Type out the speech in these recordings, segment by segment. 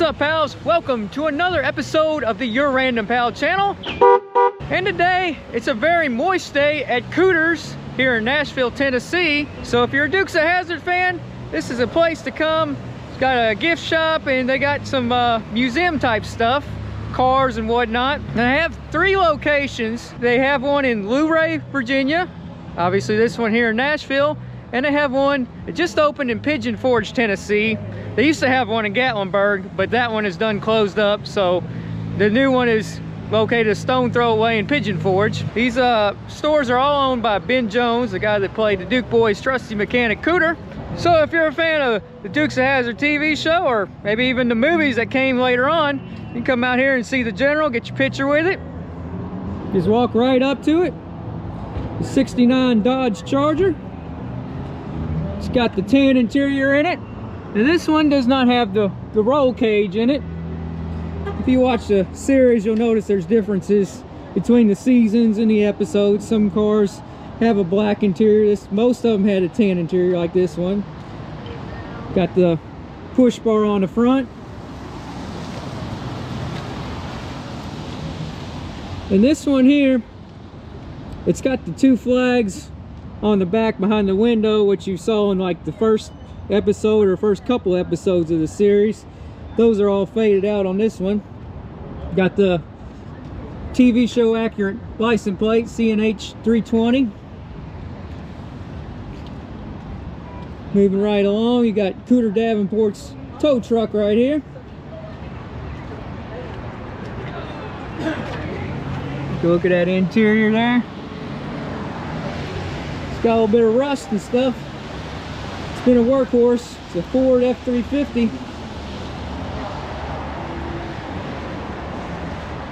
up, pals? Welcome to another episode of the Your Random Pal channel. And today, it's a very moist day at Cooter's here in Nashville, Tennessee. So if you're a Dukes of Hazzard fan, this is a place to come. It's got a gift shop and they got some museum type stuff, cars and whatnot. And they have 3 locations. They have one in Luray, Virginia. Obviously this one here in Nashville. And they have one that just opened in Pigeon Forge, Tennessee. They used to have one in Gatlinburg, but that one is done closed up. So the new one is located a stone throw away in Pigeon Forge. These stores are all owned by Ben Jones, the guy that played the Duke Boys' trusty mechanic Cooter. So if you're a fan of the Dukes of Hazzard TV show, or maybe even the movies that came later on, you can come out here and see the General, get your picture with it. Just walk right up to it. The 69 Dodge Charger. It's got the tan interior in it. Now this one does not have the roll cage in it. If you watch the series, you'll notice there's differences between the seasons and the episodes. Some cars have a black interior. Most of them had a tan interior like this one. Got the push bar on the front. And this one here, it's got the 2 flags on the back behind the window, which you saw in like the first episode or first couple episodes of the series. Those are all faded out on this one. Got the TV show accurate license plate, CNH 320. Moving right along, you got Cooter Davenport's tow truck right here. Look at that interior there. It's got a little bit of rust and stuff. It's been a workhorse. It's a Ford F-350.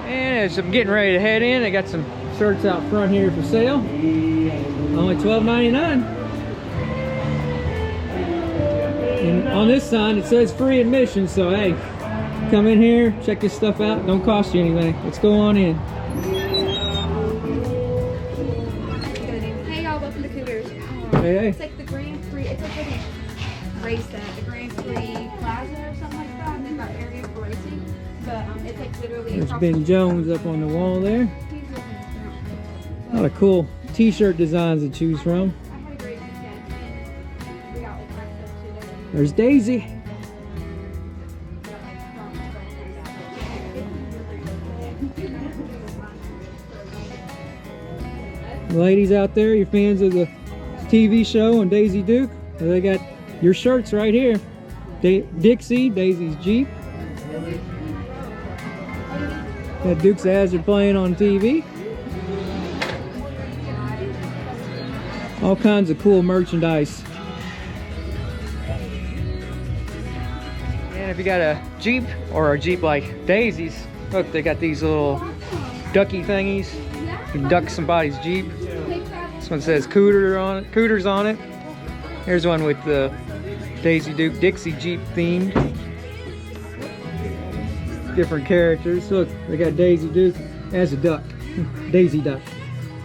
And as I'm getting ready to head in, I got some shirts out front here for sale. Only $12.99. And on this sign it says free admission, so hey, come in here, check this stuff out. Don't cost you anything. Let's go on in. Hey y'all, welcome to Cooters. Hey. It's like the Grand Prix, it's like a race at the Grand Prix Plaza or something like that. They've got areas for racing, but it's like literally. There's Ben Jones up on the wall there. A lot of cool t-shirt designs to choose from. There's Daisy. Ladies out there, you're fans of the TV show and Daisy Duke, well, they got your shirts right here. Dixie, Daisy's Jeep. Got Dukes of Hazzard playing on TV. All kinds of cool merchandise. And if you got a Jeep or a Jeep like Daisy's, look, they got these little ducky thingies. You can duck somebody's Jeep. This one says Cooters on it. Here's one with the Daisy Duke Dixie Jeep themed. Different characters. Look, they got Daisy Duke as a duck. Daisy Duck.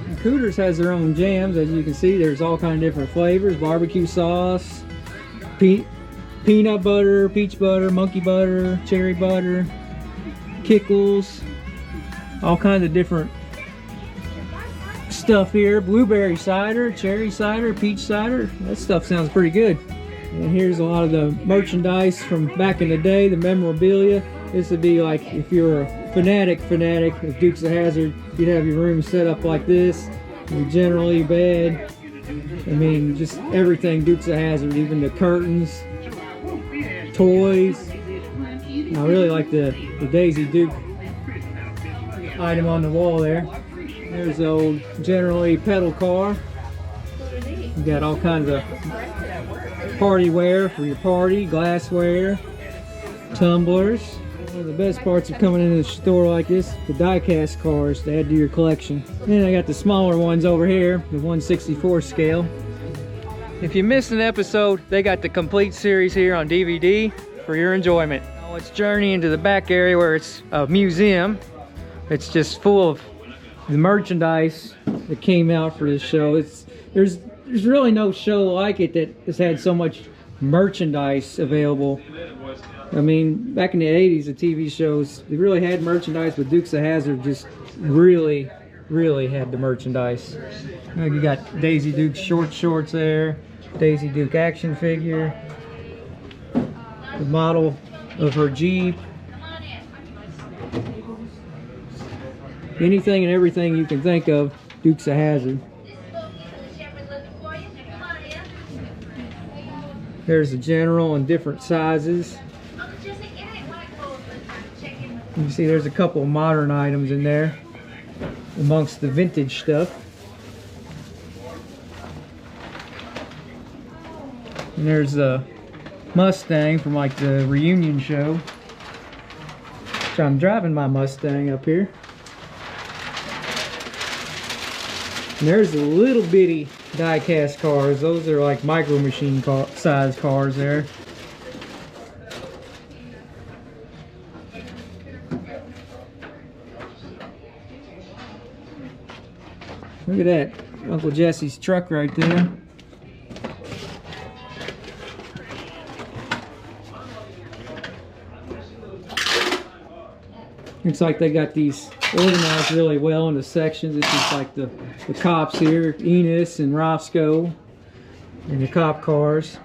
And Cooters has their own jams. As you can see, there's all kind of different flavors. Barbecue sauce, peanut butter, peach butter, monkey butter, cherry butter, Kickles. All kinds of different stuff here. Blueberry cider, cherry cider, peach cider. That stuff sounds pretty good. And here's a lot of the merchandise from back in the day, the memorabilia. This would be like if you're a fanatic of Dukes of Hazzard, you'd have your room set up like this, your generally bed. I mean, just everything Dukes of Hazzard, even the curtains, toys. I really like the Daisy Duke item on the wall there. There's the old generally pedal car. You got all kinds of party wear for your party, glassware, tumblers. One of the best parts of coming into the store like this, the die-cast cars to add to your collection. And I got the smaller ones over here, the 1/64 scale. If you missed an episode, they got the complete series here on DVD for your enjoyment. Now let's journey into the back area where it's a museum. It's just full of the merchandise that came out for this show. There's really no show like it that has had so much merchandise available. I mean, back in the 80s, the TV shows, they really had merchandise, but Dukes of Hazzard just really had the merchandise. You got Daisy Duke short shorts there, Daisy Duke action figure, the model of her Jeep. Anything and everything you can think of, Dukes of Hazzard. There's a general in different sizes. You can see there's a couple of modern items in there amongst the vintage stuff. And there's a Mustang from like the reunion show. So I'm driving my Mustang up here. And there's the little bitty die-cast cars. Those are like micro machine size cars there. Look at that, Uncle Jesse's truck right there. Looks like they got these organized really well into sections. This is like the cops here, Enos and Roscoe, and the cop cars.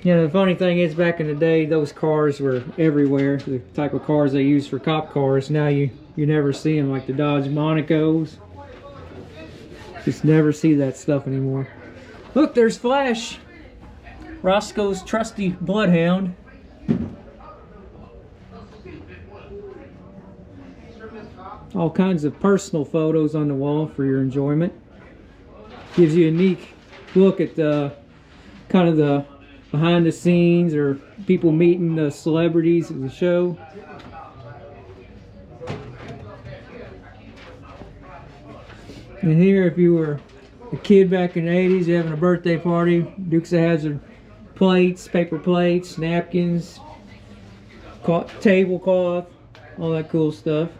Yeah, the funny thing is, back in the day, those cars were everywhere. The type of cars they use for cop cars. Now you never see them, like the Dodge Monicos. Just never see that stuff anymore. Look, there's Flash, Roscoe's trusty bloodhound. All kinds of personal photos on the wall for your enjoyment. Gives you a unique look at the kind of the behind the scenes, or people meeting the celebrities of the show. And here, if you were a kid back in the 80s, you're having a birthday party, Dukes of Hazzard plates, paper plates, napkins, tablecloth, all that cool stuff.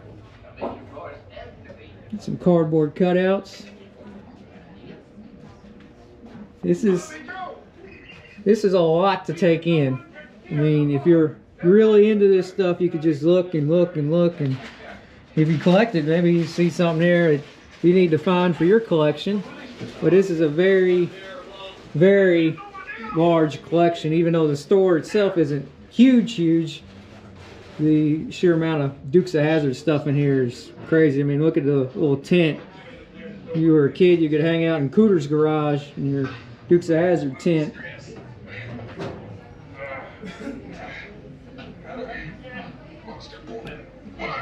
Some cardboard cutouts. This is a lot to take in. I mean, if you're really into this stuff, you could just look and look and look, and if you collect it, maybe you see something there that you need to find for your collection. But this is a very large collection. Even though the store itself isn't huge, the sheer amount of Dukes of Hazzard stuff in here is crazy. I mean, look at the little tent. If you were a kid, you could hang out in Cooter's garage in your Dukes of Hazzard tent.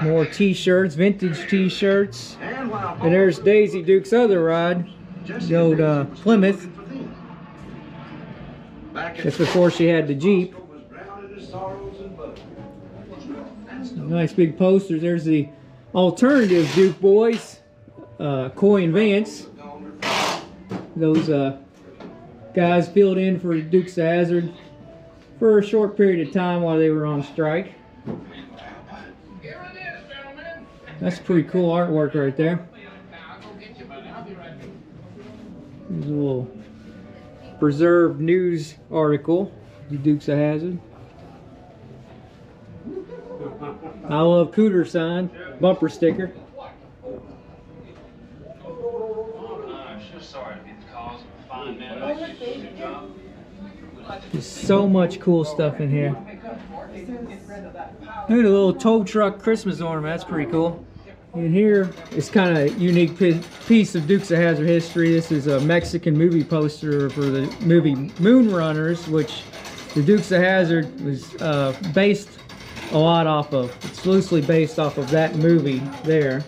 More t-shirts, vintage t-shirts. And there's Daisy Duke's other ride, the old Plymouth. That's before she had the Jeep. Nice big posters. There's the alternative Duke boys, Coy and Vance. Those guys filled in for Dukes of Hazzard for a short period of time while they were on strike. That's pretty cool artwork right there. There's a little preserved news article, the Dukes of Hazzard. I love Cooter sign, bumper sticker. There's so much cool stuff in here. Look at a little tow truck Christmas ornament. That's pretty cool. And here is kind of a unique piece of Dukes of Hazzard history. This is a Mexican movie poster for the movie Moonrunners, which the Dukes of Hazzard was based a lot off of. It's loosely based off of that movie there,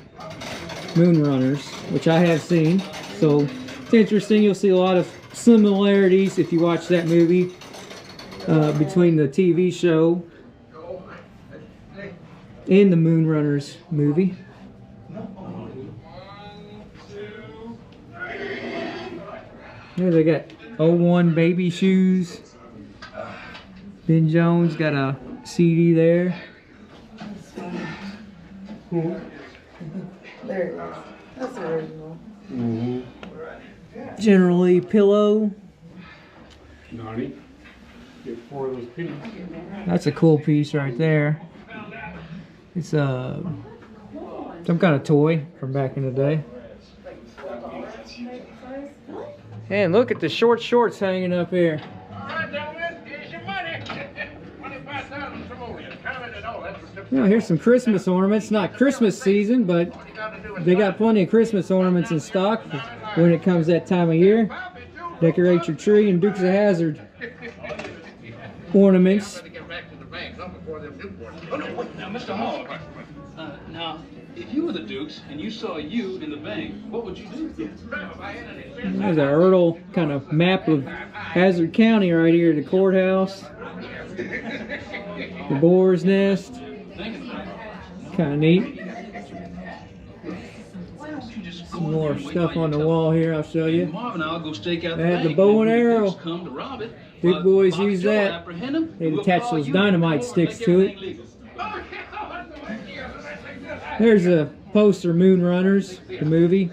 Moonrunners, which I have seen. So it's interesting. You'll see a lot of similarities if you watch that movie between the TV show and the Moonrunners movie. There they got 01 baby shoes. Ben Jones got a CD there. There it is. That's the original. generally pillow. 90. Get 4 of those pennies. That's a cool piece right there. It's some kind of toy from back in the day. And look at the short shorts hanging up here. Now here's some Christmas ornaments. Not Christmas season, but they got plenty of Christmas ornaments in stock when it comes that time of year. Decorate your tree and Dukes of Hazzard ornaments. Now, Mr. Hall, now, if you were the Dukes and you saw you in the bank, what would you do? There's an Ertl kind of map of Hazzard County right here. The courthouse, the boar's nest. Kind of neat. Some more stuff on the wall here. I'll show you. They have the bow and arrow. Big boys use that. They attach those dynamite sticks to it. There's a poster, Moon Runners, the movie,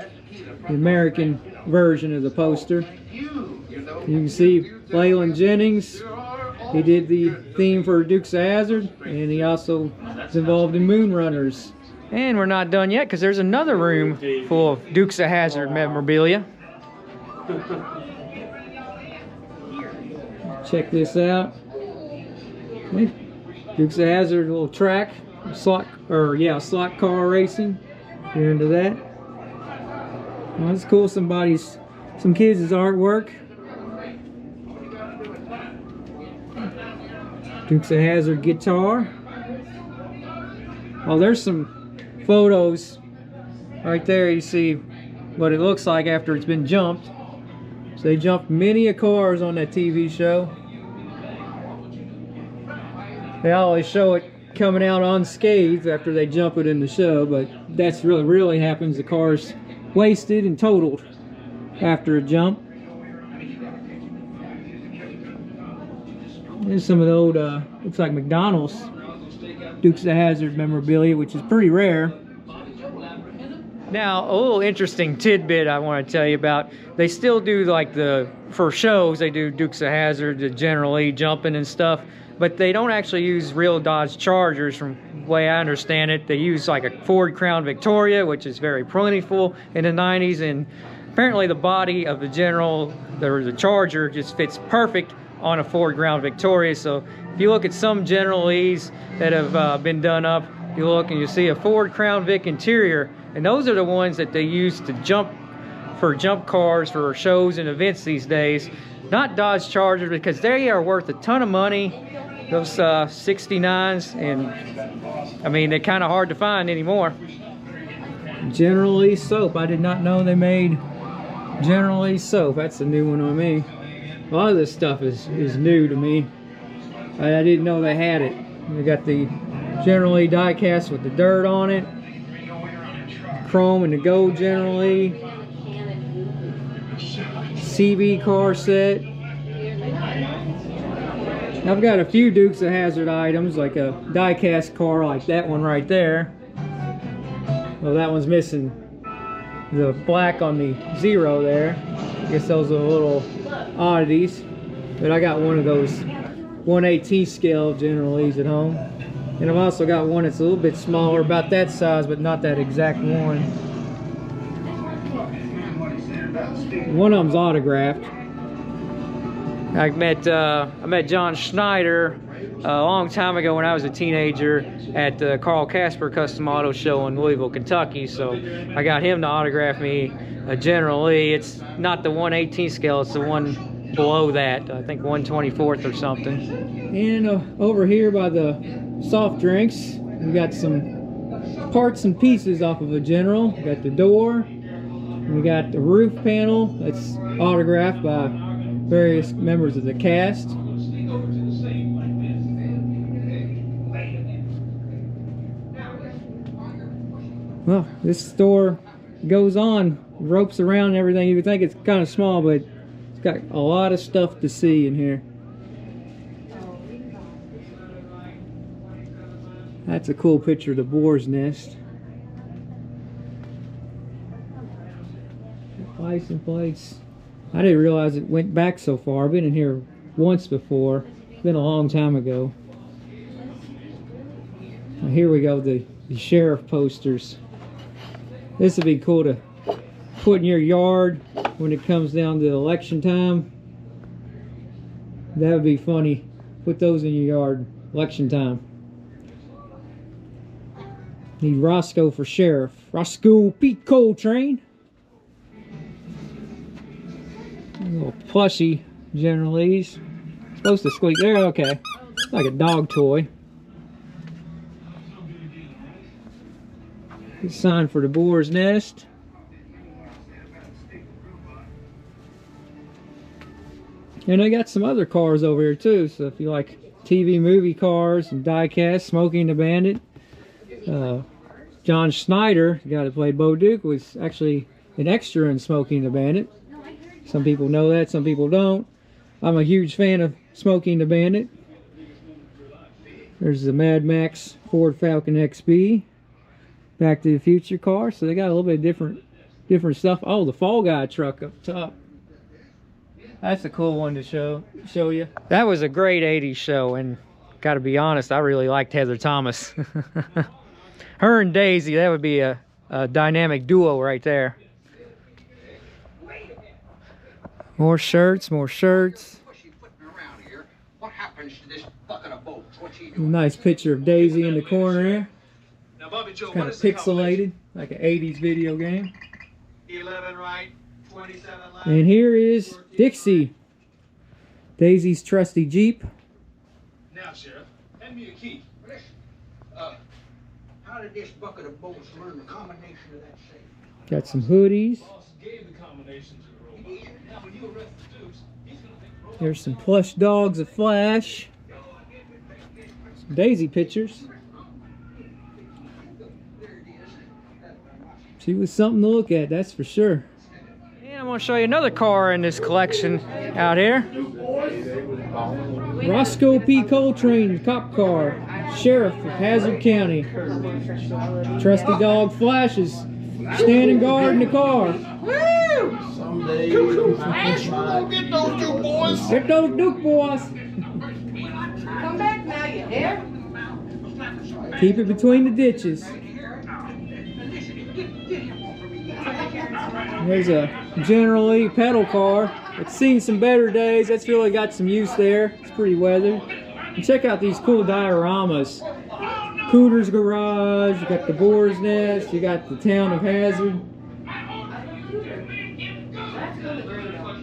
the American version of the poster. You can see Waylon Jennings. He did the theme for Dukes of Hazzard, and he also is involved in Moon Runners. And we're not done yet because there's another room full of Dukes of Hazzard memorabilia. Check this out. Dukes of Hazzard little track, slot car racing. You're into that? Well, it's cool. Some kids' artwork. Dukes of Hazzard guitar. Oh, there's some photos right there. You see what it looks like after it's been jumped. So they jumped many cars on that TV show. They always show it coming out unscathed after they jump it in the show, but that's really happens. The car's wasted and totaled after a jump. There's some of the old, looks like McDonald's Dukes of Hazzard memorabilia, which is pretty rare. Now, a little interesting tidbit I want to tell you about. They still do, like, for shows, they do Dukes of Hazzard, the General Lee jumping and stuff, but they don't actually use real Dodge Chargers from the way I understand it. They use like a Ford Crown Victoria, which is very plentiful in the 90s, and apparently the body of the the Charger just fits perfect on a Ford Crown Victoria. So if you look at some General Lees that have been done up, you look and you see a Ford Crown Vic interior, and those are the ones that they use to jump cars for shows and events these days. Not Dodge Chargers, because they are worth a ton of money. Those 69s, and I mean, they're kind of hard to find anymore. General Lee soap. I did not know they made General Lee soap. That's a new one on me. A lot of this stuff is new to me. I didn't know they had it. They got the General Lee die cast with the dirt on it, chrome and the gold General Lee, CB car set. I've got a few Dukes of Hazzard items, like a die cast car like that one right there. Well, that one's missing the black on the zero there. I guess those are little oddities. But I got one of those 1/8 scale General Lees at home. And I've also got one that's a little bit smaller, about that size, but not that exact one. One of them's autographed. I met John Schneider a long time ago when I was a teenager at the Carl Casper Custom Auto Show in Louisville, Kentucky. So I got him to autograph me a General Lee. It's not the 1/18 scale, it's the one below that. I think 1/24 or something. And over here by the soft drinks, we got some parts and pieces off of a General. We got the door, we got the roof panel that's autographed by various members of the cast. Well, this store goes on, ropes around and everything. You would think it's kind of small, but it's got a lot of stuff to see in here. That's a cool picture of the boar's nest. License plates. I didn't realize it went back so far. I've been in here once before. It's been a long time ago. Now here we go, the sheriff posters. This would be cool to put in your yard when it comes down to election time. That would be funny. Put those in your yard, election time. Need Roscoe for sheriff. Roscoe Pete Coltrane. A little plushie, generally. Supposed to squeak there, okay. Like a dog toy. Good sign for the boar's nest. And I got some other cars over here too, so if you like TV movie cars and diecast, Smokey and the Bandit. John Schneider, the guy that played Bo Duke, was actually an extra in Smokey and the Bandit. Some people know that, some people don't. I'm a huge fan of Smokey and the Bandit. There's the Mad Max Ford Falcon XB. Back to the Future car, so they got a little bit of different stuff. Oh, the Fall Guy truck up top. That's a cool one to show you. That was a great 80s show, and gotta be honest, I really liked Heather Thomas. Her and Daisy, that would be a dynamic duo right there. More shirts, more shirts. Nice picture of Daisy in the corner here. Kind of pixelated, like an 80s video game. 11 right, 27 left. And here is Dixie, Daisy's trusty Jeep. Now, Sheriff, hand me a key. How did this bucket of bolts learn the combination of that safe? Got some hoodies. Boss gave the combination to the robot. Now, when you arrest the Dukes, he's gonna think the robot. There's some plush dogs of Flash. Some Daisy pictures. She was something to look at, that's for sure. And I'm going to show you another car in this collection out here. Roscoe P. Coltrane cop car, sheriff of Hazzard County. Trusty dog Flash is standing guard in the car. Woo! Someday, Flash, we're gonna get those Duke boys. Get those Duke boys. Come back now, you hear? Keep it between the ditches. There's a General Lee pedal car. It's seen some better days. That's really got some use there. It's pretty weathered. And check out these cool dioramas. Cooter's garage. You got the Boar's Nest. You got the town of Hazzard.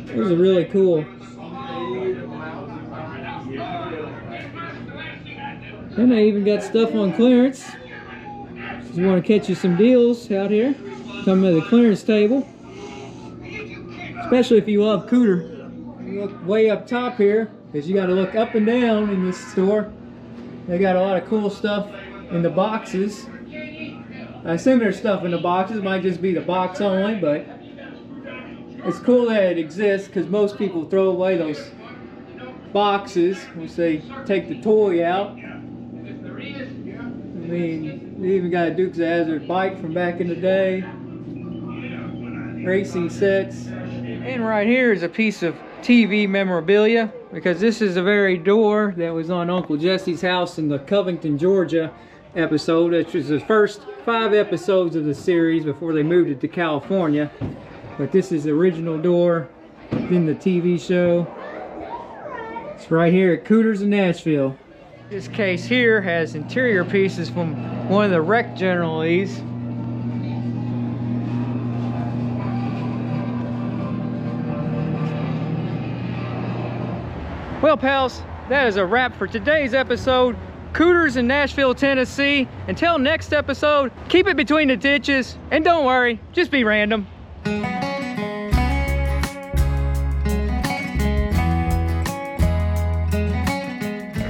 Those are really cool. And they even got stuff on clearance. If you want to catch you some deals out here, come to the clearance table. Especially if you love Cooter. You look way up top here, because you got to look up and down in this store. They got a lot of cool stuff in the boxes. I assume there's stuff in the boxes. It might just be the box only, but it's cool that it exists, because most people throw away those boxes once they take the toy out. I mean, they even got a Dukes of Hazzard bike from back in the day. Racing sets. And right here is a piece of TV memorabilia, because this is the very door that was on Uncle Jesse's house in the Covington, Georgia episode, which was the first 5 episodes of the series before they moved it to California. But this is the original door in the TV show. It's right here at Cooter's in Nashville. This case here has interior pieces from one of the wrecked General Lees. Well, pals, that is a wrap for today's episode. Cooter's in Nashville, Tennessee. Until next episode, keep it between the ditches, and don't worry, just be random.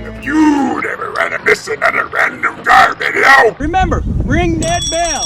If you never want to miss another random car video, Remember, ring that bell.